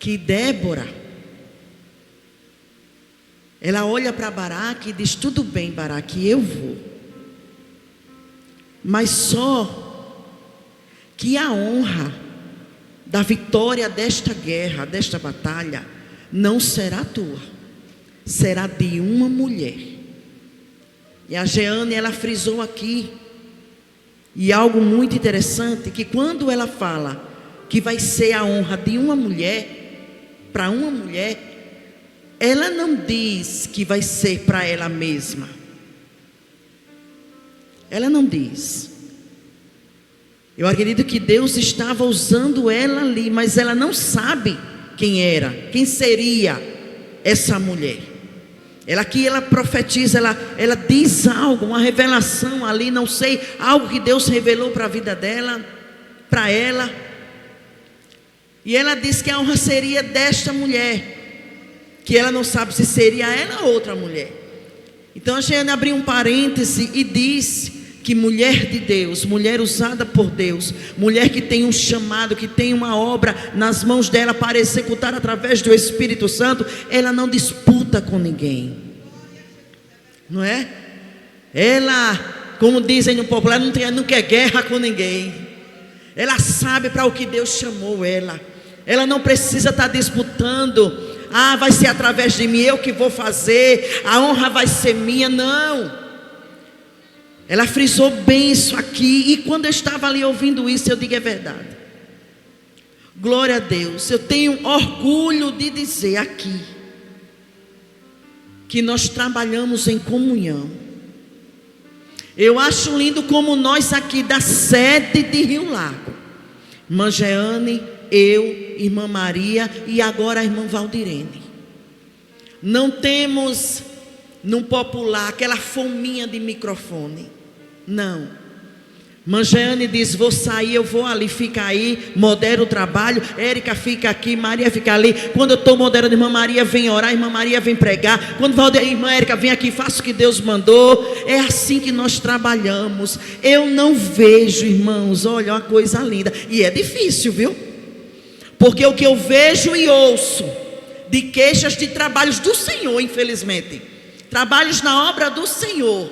que Débora, ela olha para Baraque e diz: tudo bem, Baraque, eu vou, mas só que a honra da vitória desta guerra, desta batalha, não será tua, será de uma mulher. E a Jeane, ela frisou aqui, e algo muito interessante, que quando ela fala que vai ser a honra de uma mulher, para uma mulher, ela não diz que vai ser para ela mesma. Ela não diz. Eu acredito que Deus estava usando ela ali, mas ela não sabe quem era, quem seria essa mulher. Ela aqui, ela profetiza, ela diz algo, uma revelação ali, não sei, algo que Deus revelou para a vida dela, para ela. E ela diz que a honra seria desta mulher, que ela não sabe se seria ela ou outra mulher. Então a Jeane abriu um parêntese e diz que mulher de Deus, mulher usada por Deus, mulher que tem um chamado, que tem uma obra nas mãos dela para executar através do Espírito Santo, ela não disputa com ninguém, não é? Ela, como dizem no popular, não quer guerra com ninguém. Ela sabe para o que Deus chamou ela. Ela não precisa estar disputando. Vai ser através de mim, eu que vou fazer, a honra vai ser minha. Não. Ela frisou bem isso aqui. E quando eu estava ali ouvindo isso, eu digo: é verdade. Glória a Deus. Eu tenho orgulho de dizer aqui que nós trabalhamos em comunhão. Eu acho lindo como nós aqui da sede de Rio Largo, irmã Jeane, eu, irmã Maria e agora a irmã Valdirene, não temos no popular aquela fominha de microfone. Não. Irmã Jeane diz: vou sair, eu vou ali, fica aí, modera o trabalho. Érica fica aqui, Maria fica ali. Quando eu estou moderando, irmã Maria vem orar, irmã Maria vem pregar. Quando a irmã Érica vem aqui, faço o que Deus mandou. É assim que nós trabalhamos. Eu não vejo, irmãos, olha, uma coisa linda. E é difícil, viu? Porque o que eu vejo e ouço de queixas de trabalhos do Senhor, infelizmente, trabalhos na obra do Senhor,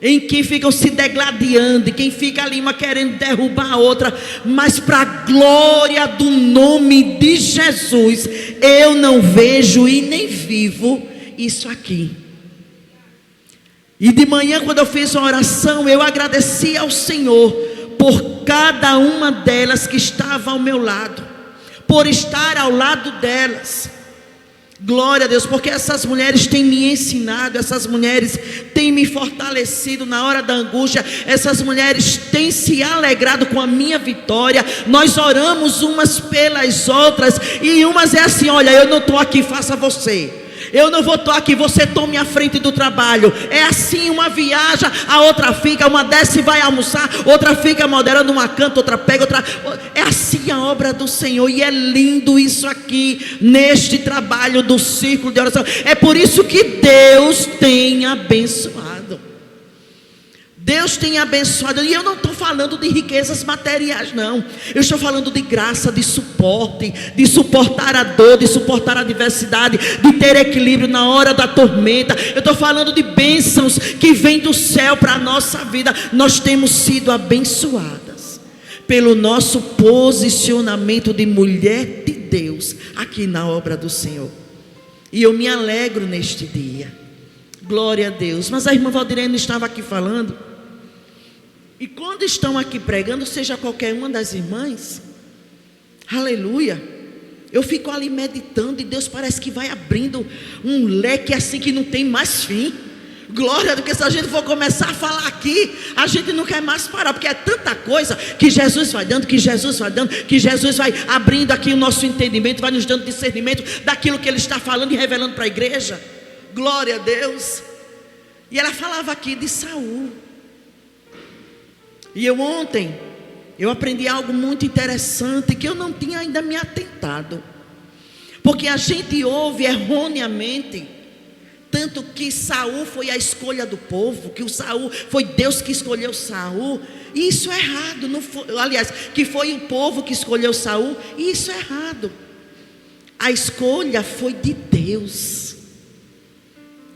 em que ficam se degladiando, e quem fica ali uma querendo derrubar a outra, mas para a glória do nome de Jesus, eu não vejo e nem vivo isso aqui. E de manhã, quando eu fiz uma oração, eu agradeci ao Senhor por cada uma delas que estava ao meu lado, por estar ao lado delas. Glória a Deus, porque essas mulheres têm me ensinado, essas mulheres têm me fortalecido na hora da angústia, essas mulheres têm se alegrado com a minha vitória. Nós oramos umas pelas outras, e umas é assim: olha, eu não estou aqui, faça você. Eu não vou estar aqui, você tome a frente do trabalho. É assim, uma viaja, a outra fica, uma desce e vai almoçar, outra fica moderando, uma canta, outra pega, outra. É assim a obra do Senhor. E é lindo isso aqui, neste trabalho do círculo de oração. É por isso que Deus tem abençoado. Deus tem abençoado. E eu não estou falando de riquezas materiais, não. Eu estou falando de graça, de suporte, de suportar a dor, de suportar a adversidade, de ter equilíbrio na hora da tormenta. Eu estou falando de bênçãos que vêm do céu para a nossa vida. Nós temos sido abençoadas pelo nosso posicionamento de mulher de Deus aqui na obra do Senhor. E eu me alegro neste dia. Glória a Deus. Mas a irmã Valdirene estava aqui falando. E quando estão aqui pregando, seja qualquer uma das irmãs, aleluia, eu fico ali meditando, e Deus parece que vai abrindo um leque assim que não tem mais fim. Glória, porque se a gente for começar a falar aqui, a gente não quer mais parar, porque é tanta coisa que Jesus vai dando, que Jesus vai dando, que Jesus vai abrindo aqui o nosso entendimento, vai nos dando discernimento daquilo que Ele está falando e revelando para a igreja. Glória a Deus. E ela falava aqui de Saul. E ontem eu aprendi algo muito interessante que eu não tinha ainda me atentado. Porque a gente ouve erroneamente tanto que Saul foi a escolha do povo, que o Saul foi Deus que escolheu Saul. E isso é errado, não foi, aliás, que foi o povo que escolheu Saul, e isso é errado. A escolha foi de Deus.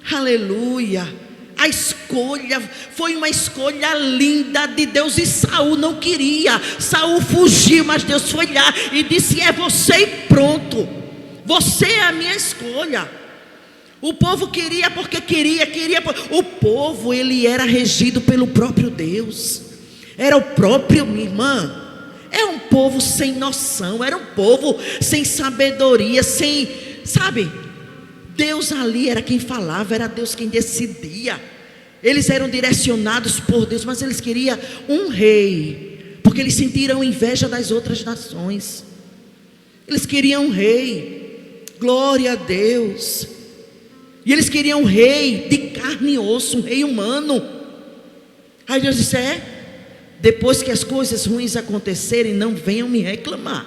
Aleluia. A escolha foi uma escolha linda de Deus. E Saul não queria. Saul fugiu, mas Deus foi lá e disse: é você e pronto. Você é a minha escolha. O povo queria porque queria. O povo, ele era regido pelo próprio Deus. Era o próprio, minha irmã. Era um povo sem noção. Era um povo sem sabedoria, sem, sabe? Deus ali era quem falava, era Deus quem decidia. Eles eram direcionados por Deus, mas eles queriam um rei, porque eles sentiram inveja das outras nações. Eles queriam um rei, glória a Deus. E eles queriam um rei de carne e osso, um rei humano. Aí Deus disse: depois que as coisas ruins acontecerem, não venham me reclamar.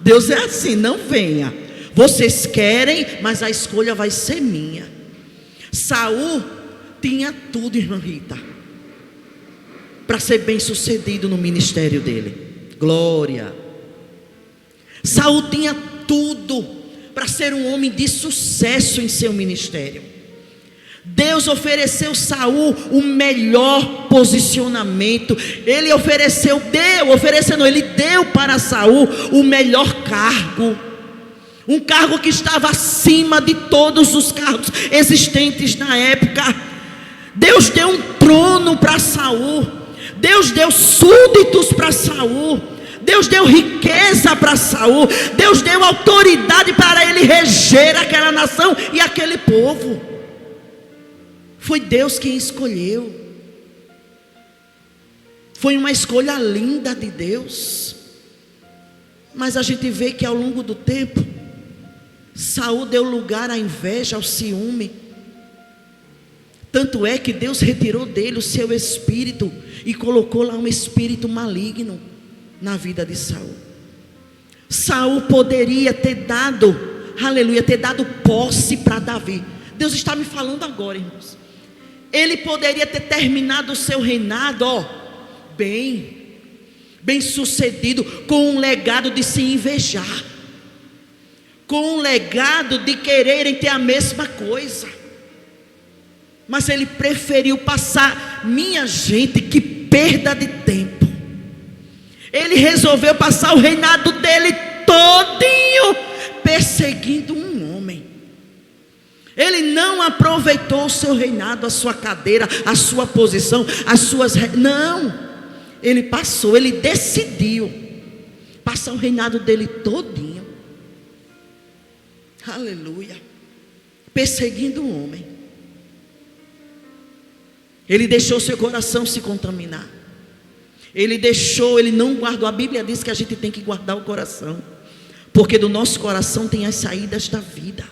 Deus é assim: não venha. Vocês querem, mas a escolha vai ser minha. Saul tinha tudo, irmã Rita, para ser bem sucedido no ministério dele. Glória. Saul tinha tudo para ser um homem de sucesso em seu ministério. Deus ofereceu Saul o melhor posicionamento. Ele ele deu para Saul o melhor cargo. Um cargo que estava acima de todos os cargos existentes na época. Deus deu um trono para Saul. Deus deu súditos para Saul. Deus deu riqueza para Saul. Deus deu autoridade para ele reger aquela nação e aquele povo. Foi Deus quem escolheu. Foi uma escolha linda de Deus. Mas a gente vê que ao longo do tempo, Saul deu lugar à inveja, ao ciúme. Tanto é que Deus retirou dele o seu espírito e colocou lá um espírito maligno na vida de Saul. Saul poderia ter dado, aleluia, ter dado posse para Davi. Deus está me falando agora, irmãos. Ele poderia ter terminado o seu reinado, bem sucedido, com um legado de se invejar, com um legado de quererem ter a mesma coisa. Mas ele preferiu passar, minha gente, que perda de tempo. Ele resolveu passar o reinado dele todinho perseguindo um homem. Ele não aproveitou o seu reinado, a sua cadeira, a sua posição, as suas... Não, ele decidiu passar o reinado dele todinho. Aleluia. Perseguindo um homem. Ele deixou seu coração se contaminar. Ele não guardou. A Bíblia diz que a gente tem que guardar o coração, porque do nosso coração tem as saídas da vida.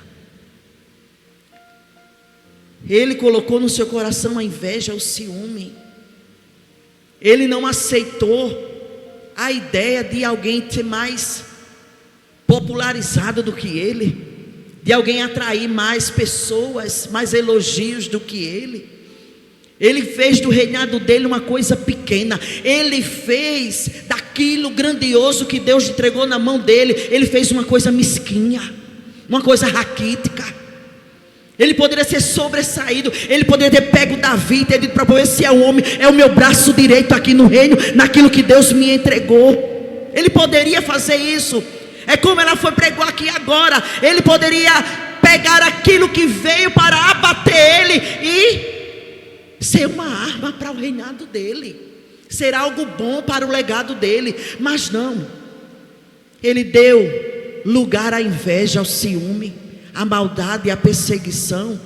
Ele colocou no seu coração a inveja, o ciúme. Ele não aceitou a ideia de alguém ser mais popularizado do que ele, de alguém atrair mais pessoas, mais elogios do que ele. Ele fez do reinado dele uma coisa pequena. Ele fez daquilo grandioso que Deus entregou na mão dele, ele fez uma coisa mesquinha, uma coisa raquítica. Ele poderia ser sobressaído. Ele poderia ter pego Davi e ter dito para ele: esse é o homem, é o meu braço direito aqui no reino, naquilo que Deus me entregou. Ele poderia fazer isso. É como ela foi pregou aqui agora. Ele poderia pegar aquilo que veio para abater ele e ser uma arma para o reinado dele, ser algo bom para o legado dele. Mas não, ele deu lugar à inveja, ao ciúme, à maldade, à perseguição,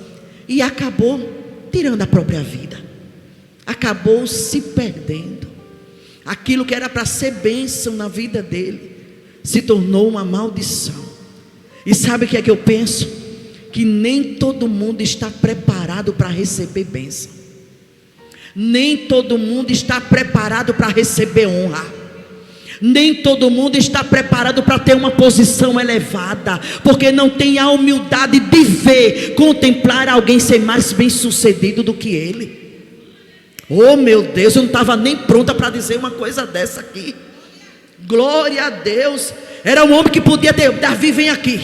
e acabou tirando a própria vida, acabou se perdendo. Aquilo que era para ser bênção na vida dele se tornou uma maldição. E sabe o que é que eu penso? Que nem todo mundo está preparado para receber bênção. Nem todo mundo está preparado para receber honra. Nem todo mundo está preparado para ter uma posição elevada, porque não tem a humildade de ver, contemplar alguém ser mais bem sucedido do que ele. Oh meu Deus, eu não estava nem pronta para dizer uma coisa dessa aqui. Glória a Deus. Era um homem que podia ter: Davi, vem aqui.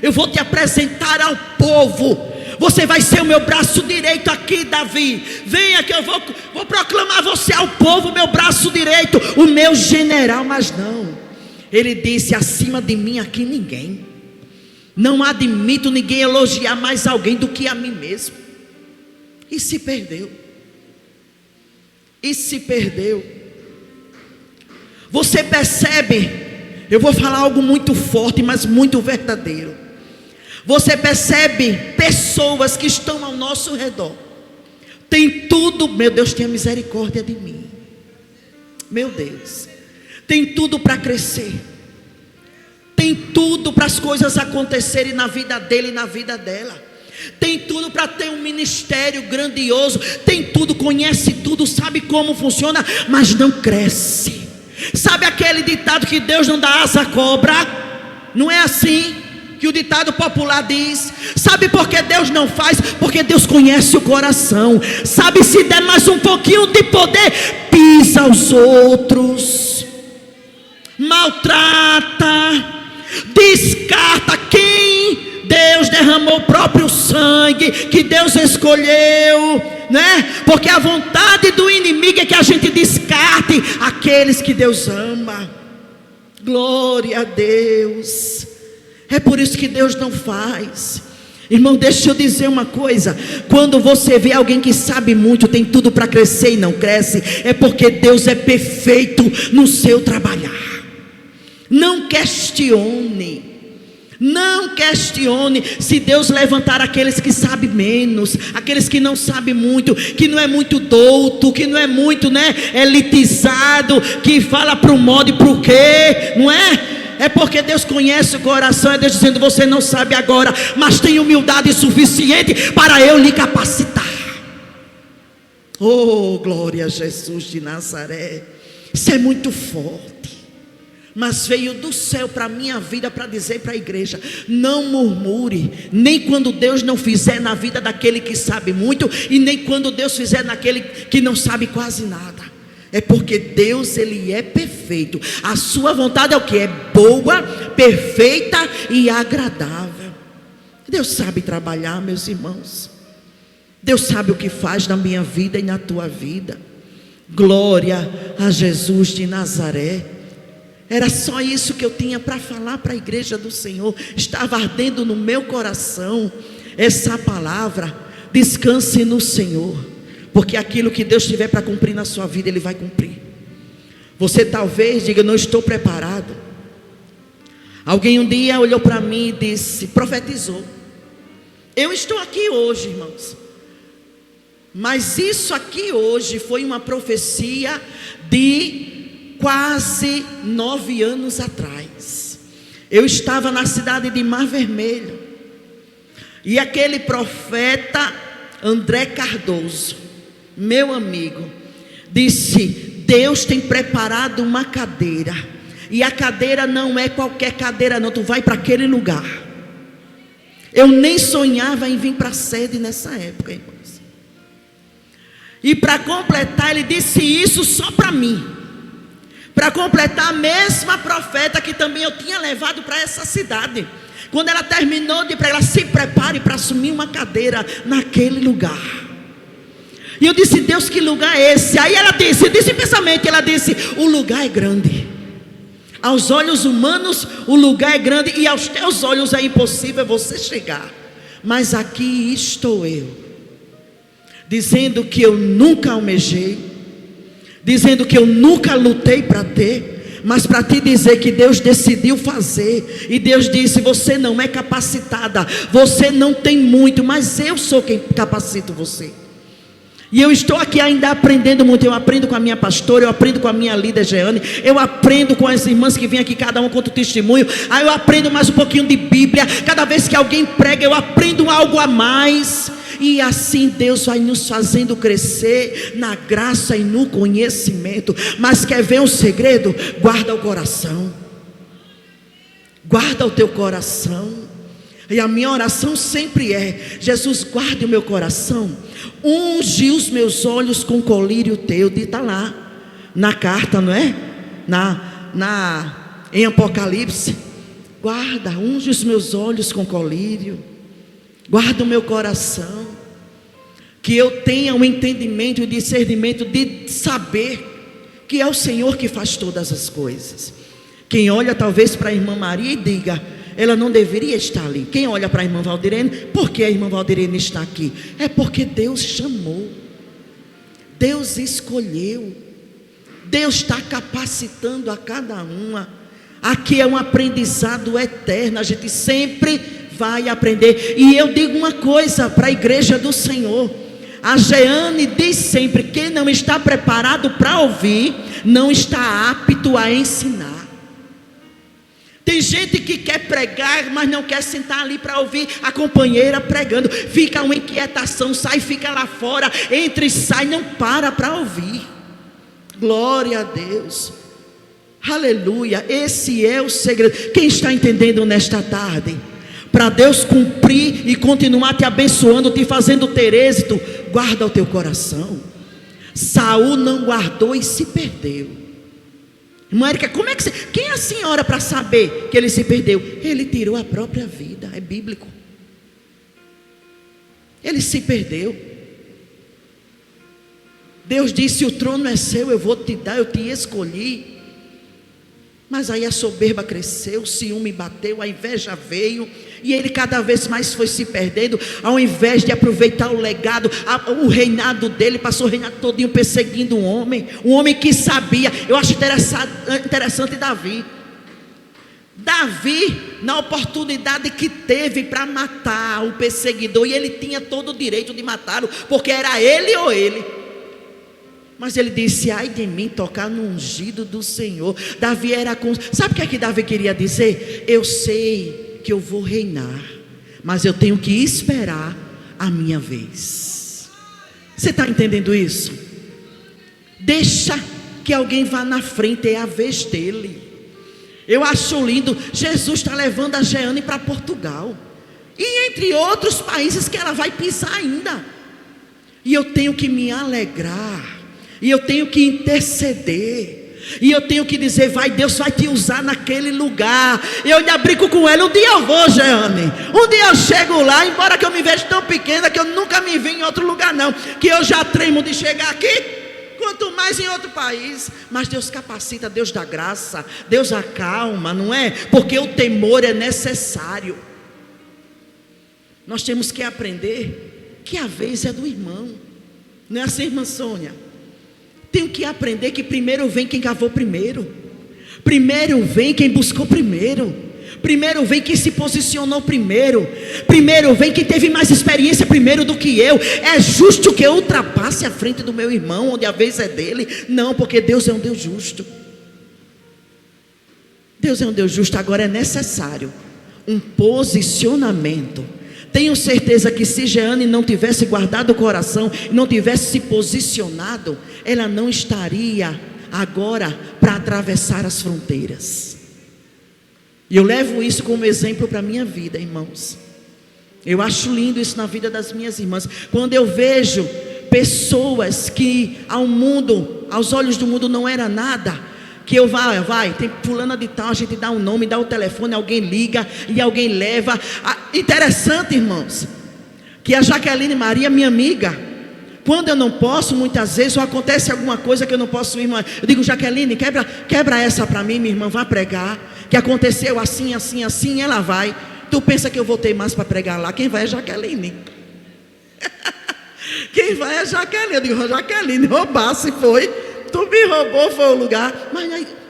Eu vou te apresentar ao povo. Você vai ser o meu braço direito aqui, Davi. Venha que eu vou proclamar você ao povo, meu braço direito, o meu general. Mas não, ele disse: acima de mim aqui ninguém. Não admito ninguém elogiar mais alguém do que a mim mesmo. E se perdeu. E se perdeu. Você percebe? Eu vou falar algo muito forte, mas muito verdadeiro. Você percebe pessoas que estão ao nosso redor. Tem tudo, meu Deus, tenha misericórdia de mim. Meu Deus. Tem tudo para crescer. Tem tudo para as coisas acontecerem na vida dele e na vida dela. Tem tudo para ter um ministério grandioso. Tem tudo, conhece tudo, sabe como funciona, mas não cresce. Sabe aquele ditado que Deus não dá asa à cobra? Não é assim que o ditado popular diz? Sabe por que Deus não faz? Porque Deus conhece o coração. Sabe, se der mais um pouquinho de poder, pisa os outros, maltrata, descarta quem Deus derramou o próprio sangue, que Deus escolheu, né? Porque a vontade do inimigo é que a gente descarte aqueles que Deus ama. Glória a Deus. É por isso que Deus não faz. Irmão, deixa eu dizer uma coisa. Quando você vê alguém que sabe muito, tem tudo para crescer e não cresce, é porque Deus é perfeito no seu trabalhar. Não questione. Não questione se Deus levantar aqueles que sabem menos, aqueles que não sabem muito, que não é muito douto, que não é muito, elitizado, que fala para o modo e para o quê, não é? É porque Deus conhece o coração. É Deus dizendo: você não sabe agora, mas tem humildade suficiente para eu lhe capacitar. Oh, glória a Jesus de Nazaré. Isso é muito forte. Mas veio do céu para a minha vida para dizer para a igreja: não murmure, nem quando Deus não fizer na vida daquele que sabe muito, e nem quando Deus fizer naquele que não sabe quase nada. É porque Deus, Ele é perfeito. A sua vontade é o que? É boa, perfeita e agradável. Deus sabe trabalhar, meus irmãos. Deus sabe o que faz na minha vida e na tua vida. Glória a Jesus de Nazaré. Era só isso que eu tinha para falar para a igreja do Senhor. Estava ardendo no meu coração essa palavra. Descanse no Senhor, porque aquilo que Deus tiver para cumprir na sua vida, Ele vai cumprir. Você talvez diga: não estou preparado. Alguém um dia olhou para mim e disse, profetizou: eu estou aqui hoje, irmãos, mas isso aqui hoje foi uma profecia de quase 9 anos atrás. Eu estava na cidade de Mar Vermelho, e aquele profeta André Cardoso, meu amigo, disse: Deus tem preparado uma cadeira, e a cadeira não é qualquer cadeira não, tu vai para aquele lugar. Eu nem sonhava em vir para a sede nessa época, irmãos. E para completar, ele disse isso só para mim, para completar a mesma profeta que também eu tinha levado para essa cidade. Quando ela terminou de pregar, ela: se prepare para assumir uma cadeira naquele lugar. E eu disse: Deus, que lugar é esse? Aí ela disse em pensamento, ela disse: o lugar é grande. Aos olhos humanos o lugar é grande, e aos teus olhos é impossível você chegar. Mas aqui estou eu, dizendo que eu nunca almejei, dizendo que eu nunca lutei para ter, mas para te dizer que Deus decidiu fazer. E Deus disse: você não é capacitada, você não tem muito, mas eu sou quem capacito você. E eu estou aqui ainda aprendendo muito. Eu aprendo com a minha pastora, eu aprendo com a minha líder Jeane, eu aprendo com as irmãs que vêm aqui, cada uma conta o testemunho. Aí eu aprendo mais um pouquinho de Bíblia. Cada vez que alguém prega, eu aprendo algo a mais. E assim Deus vai nos fazendo crescer na graça e no conhecimento. Mas quer ver um segredo? Guarda o coração. Guarda o teu coração. E a minha oração sempre é: Jesus, guarde o meu coração, unge os meus olhos com colírio teu. Está lá na carta, não é? Em Apocalipse, Guarda, unge os meus olhos com colírio. Guarda o meu coração. Que eu tenha um entendimento e o discernimento de saber que é o Senhor que faz todas as coisas. Quem olha talvez para a irmã Maria e diga: ela não deveria estar ali. Quem olha para a irmã Valdirene: por que a irmã Valdirene está aqui? É porque Deus chamou, Deus escolheu, Deus está capacitando a cada uma. Aqui é um aprendizado eterno, a gente sempre vai aprender. E eu digo uma coisa para a igreja do Senhor: a Jeane diz sempre: quem não está preparado para ouvir, não está apto a ensinar. Tem gente que quer pregar, mas não quer sentar ali para ouvir a companheira pregando. Fica uma inquietação, sai, fica lá fora, entra e sai, não para ouvir. Glória a Deus, aleluia. Esse é o segredo. Quem está entendendo nesta tarde? Para Deus cumprir e continuar te abençoando, te fazendo ter êxito, guarda o teu coração. Saul não guardou e se perdeu. Irmã Érica, como é que quem é a senhora para saber que ele se perdeu? Ele tirou a própria vida, é bíblico. Ele se perdeu. Deus disse: o trono é seu, eu vou te dar, eu te escolhi. Mas aí a soberba cresceu, o ciúme bateu, a inveja veio, e ele cada vez mais foi se perdendo. Ao invés de aproveitar o legado, o reinado dele, passou o reinado todinho perseguindo um homem que sabia. Eu acho interessante Davi, na oportunidade que teve para matar o perseguidor, e ele tinha todo o direito de matá-lo, porque era ele ou ele. Mas ele disse: ai de mim tocar no ungido do Senhor. Davi era sabe o que Davi queria dizer? Eu sei que eu vou reinar, mas eu tenho que esperar a minha vez. Você está entendendo isso? Deixa que alguém vá na frente, é a vez dele. Eu acho lindo. Jesus está levando a Jeane para Portugal, e entre outros países que ela vai pisar ainda. E eu tenho que me alegrar, e eu tenho que interceder, e eu tenho que dizer: vai, Deus vai te usar naquele lugar. Eu ainda brinco com ela: um dia eu vou, Jeane, um dia eu chego lá, embora que eu me veja tão pequena que eu nunca me vi em outro lugar não, que eu já tremo de chegar aqui, quanto mais em outro país. Mas Deus capacita, Deus dá graça, Deus acalma, não é? Porque o temor é necessário. Nós temos que aprender que a vez é do irmão. Não é assim, irmã Sônia? Tenho que aprender que primeiro vem quem cavou primeiro, primeiro vem quem buscou primeiro, primeiro vem quem se posicionou primeiro, primeiro vem quem teve mais experiência primeiro do que eu. É justo que eu ultrapasse a frente do meu irmão, onde a vez é dele? Não, porque Deus é um Deus justo. Deus é um Deus justo. Agora é necessário um posicionamento. Tenho certeza que se Jeane não tivesse guardado o coração, não tivesse se posicionado, ela não estaria agora para atravessar as fronteiras. E eu levo isso como exemplo para a minha vida, irmãos. Eu acho lindo isso na vida das minhas irmãs. Quando eu vejo pessoas que aos olhos do mundo não era nada, que eu vai, tem fulana de tal, a gente dá um nome, dá o telefone, alguém liga e alguém leva. Interessante, irmãos, que a Jaqueline Maria, minha amiga, quando eu não posso, muitas vezes, ou acontece alguma coisa que eu não posso ir, eu digo: Jaqueline, quebra essa para mim, minha irmã, vá pregar, que aconteceu assim, assim, assim, ela vai. Tu pensa que eu vou ter mais para pregar lá? Quem vai é Jaqueline. Quem vai é Jaqueline. Eu digo: Jaqueline, roubar se foi. Tu me roubou, foi o lugar.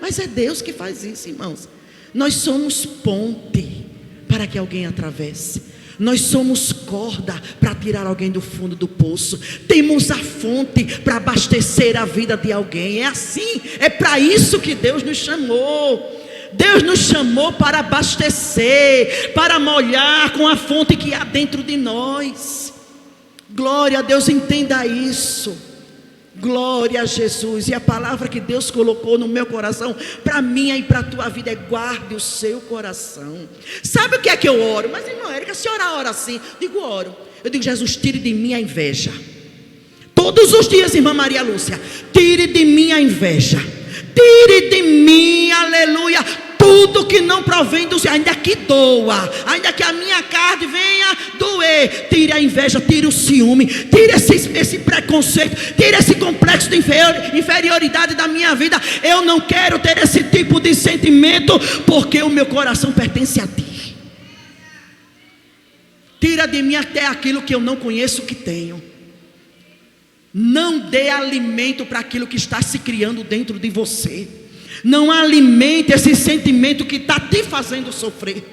Mas é Deus que faz isso, irmãos. Nós somos ponte para que alguém atravesse. Nós somos corda para tirar alguém do fundo do poço. Temos a fonte para abastecer a vida de alguém. É assim, é para isso que Deus nos chamou. Deus nos chamou para abastecer, para molhar com a fonte que há dentro de nós. Glória a Deus, entenda isso. Glória a Jesus. E a palavra que Deus colocou no meu coração para mim e para a tua vida é: guarde o seu coração. Sabe o que é que eu oro? Mas irmã Érica, a senhora ora assim? Digo, oro. Eu digo: Jesus, tire de mim a inveja. Todos os dias, irmã Maria Lúcia, tire de mim a inveja. Tire de mim, aleluia, tudo que não provém do Senhor, ainda que doa, ainda que a minha carne venha doer, tire a inveja, tire o ciúme, tire esse preconceito, tire esse complexo de inferioridade da minha vida. Eu não quero ter esse tipo de sentimento, porque o meu coração pertence a ti. Tira de mim até aquilo que eu não conheço que tenho. Não dê alimento para aquilo que está se criando dentro de você. Não alimente esse sentimento que está te fazendo sofrer.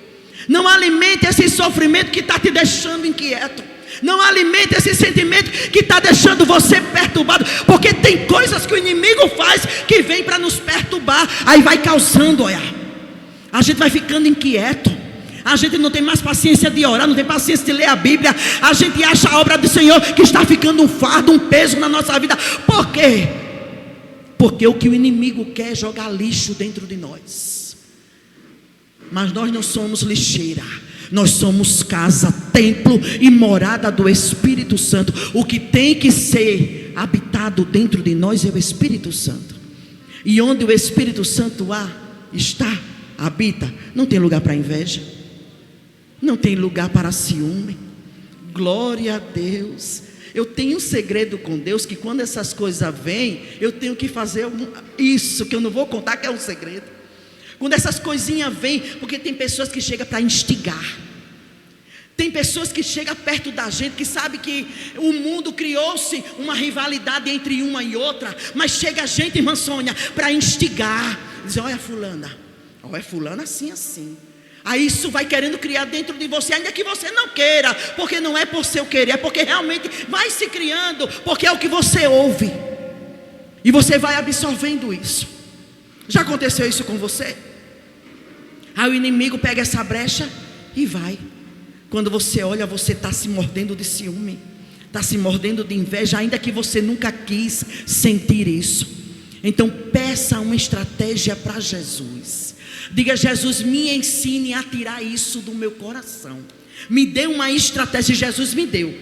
Não alimente esse sofrimento que está te deixando inquieto. Não alimente esse sentimento que está deixando você perturbado. Porque tem coisas que o inimigo faz que vem para nos perturbar. Aí vai causando, olha, a gente vai ficando inquieto. A gente não tem mais paciência de orar, não tem paciência de ler a Bíblia. A gente acha a obra do Senhor que está ficando um fardo, um peso na nossa vida. Por quê? Porque o que o inimigo quer é jogar lixo dentro de nós. Mas nós não somos lixeira. Nós somos casa, templo e morada do Espírito Santo. O que tem que ser habitado dentro de nós é o Espírito Santo. E onde o Espírito Santo habita, não tem lugar para inveja. Não tem lugar para ciúme. Glória a Deus. Eu tenho um segredo com Deus, que quando essas coisas vêm, eu tenho que fazer isso, que eu não vou contar, que é um segredo. Quando essas coisinhas vêm, porque tem pessoas que chegam para instigar. Tem pessoas que chegam perto da gente, que sabe que o mundo criou-se uma rivalidade entre uma e outra. Mas chega a gente, irmã Sônia, para instigar. Dizer, olha fulana assim, assim. Aí isso vai querendo criar dentro de você, ainda que você não queira, porque não é por seu querer, é porque realmente vai se criando, porque é o que você ouve, e você vai absorvendo isso. Já aconteceu isso com você? Aí o inimigo pega essa brecha e vai. Quando você olha, você está se mordendo de ciúme, está se mordendo de inveja, ainda que você nunca quis sentir isso. Então peça uma estratégia para Jesus. Diga, Jesus, me ensine a tirar isso do meu coração. Me dê uma estratégia. Jesus me deu.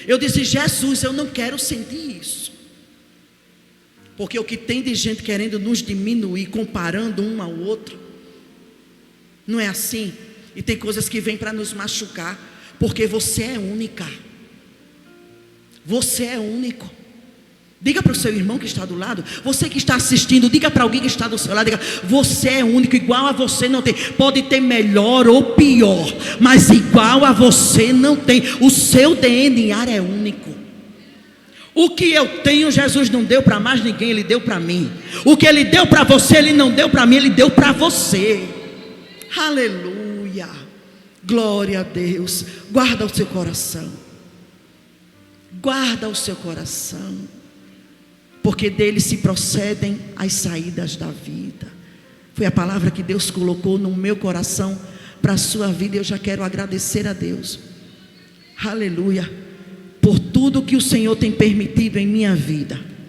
Eu disse, Jesus, eu não quero sentir isso. Porque o que tem de gente querendo nos diminuir, comparando um ao outro, não é assim? E tem coisas que vêm para nos machucar. Porque você é única. Você é único. Diga para o seu irmão que está do lado. Você que está assistindo, diga para alguém que está do seu lado. Diga, você é único, igual a você não tem. Pode ter melhor ou pior, mas igual a você não tem. O seu DNA é único. O que eu tenho, Jesus não deu para mais ninguém, Ele deu para mim. O que Ele deu para você, Ele não deu para mim, Ele deu para você. Aleluia. Glória a Deus. Guarda o seu coração. Guarda o seu coração. Porque dele se procedem as saídas da vida. Foi a palavra que Deus colocou no meu coração para a sua vida. Eu já quero agradecer a Deus. Aleluia. Por tudo que o Senhor tem permitido em minha vida.